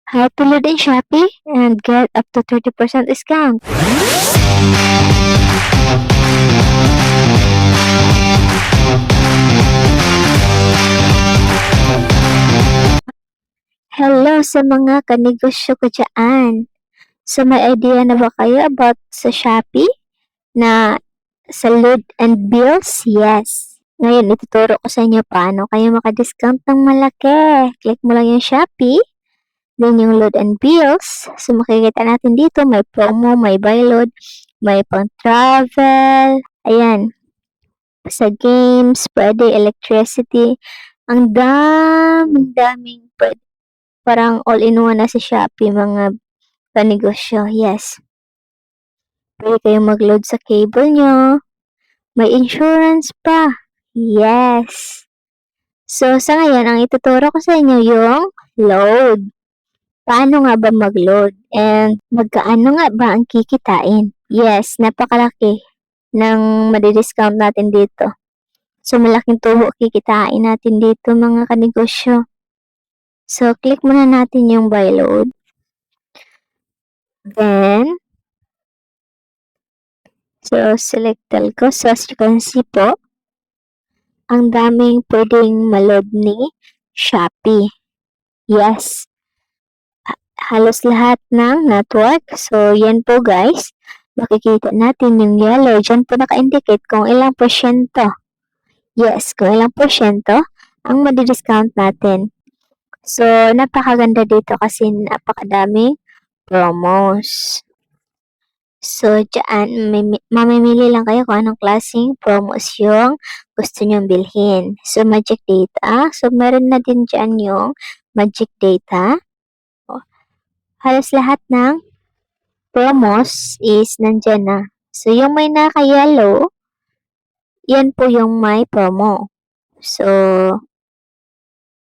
How to load in Shopee and get up to 30% discount. Hello sa mga kanegosyo ko dyan. So may idea na ba kayo about sa Shopee na sa load and bills? Yes. Ngayon, ituturo ko sa inyo paano kayo makadiscount ng malaki. Click mo lang yung Shopee. Then yung load and bills. So makikita natin dito, may promo, may buy load, may pang travel. Ayan. Sa games, pwede, electricity. Ang daming pwede. Parang all-in-one na si Shopee, mga kanegosyo. Yes. Pwede kayong mag-load sa cable nyo. May insurance pa. Yes. So, sa ngayon, ang ituturo ko sa inyo yung load. Paano nga ba mag-load? And magkaano nga ba ang kikitain? Yes, napakalaki ng madidiscount natin dito. So, malaking tubo kikitain natin dito mga kanegosyo. So, click muna natin yung buy load. Then, so, select telco. So, as you can see po, ang daming pwedeng maload ni Shopee. Yes. Halos lahat ng network. So, yan po guys. Makikita natin yung yellow. Diyan po naka-indicate kung ilang porsyento. Yes, kung ilang porsyento ang madidiscount natin. So, napakaganda dito kasi napakadaming promos. So, dyan, mamimili lang kayo kung anong klaseng promos yung gusto nyong bilhin. So, Magic Data. So, meron na din dyan yung Magic Data. Halos lahat ng promos is nandyan na. So, yung may naka-yellow, yan po yung may promo. So,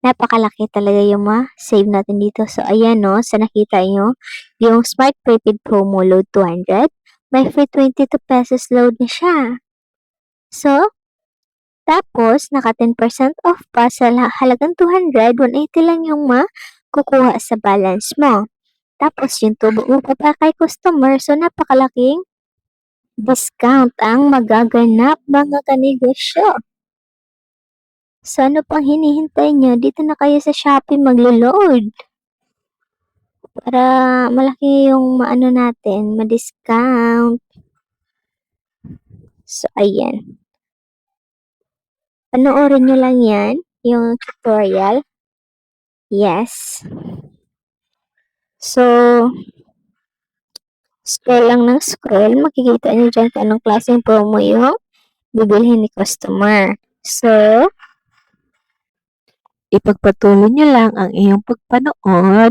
napakalaki talaga yung ma-save natin dito. So, ayan no, sa nakita nyo, yung Smart Prepaid Promo Load 200, may free 22 pesos load na siya. So, tapos, naka 10% off pa sa halagang 200, 180 lang yung makukuha sa balance mo. Tapos, yung tubo mo pa kay customer, so napakalaking discount ang magaganap mga kanegosyo. So, ano pang hinihintay nyo? Dito na kayo sa Shopee maglo-load. Para malaki yung maano natin, ma-discount. So, ayan. Panoorin nyo lang yan, yung tutorial. Yes. So, scroll lang ng scroll. Makikita nyo dyan kung anong klaseng promo yung bibilhin ni customer. So, ipagpatuloy nyo lang ang iyong pagpanood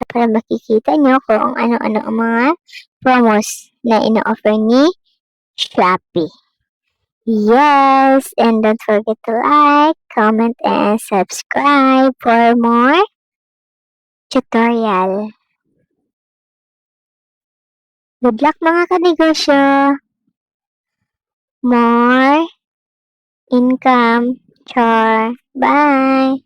para makikita nyo kung ano-ano ang mga promos na ino-offer ni Shopee. Yes, and don't forget to like, comment, and subscribe for more tutorial. Good luck mga kanegosyo! More income. Char. Bye!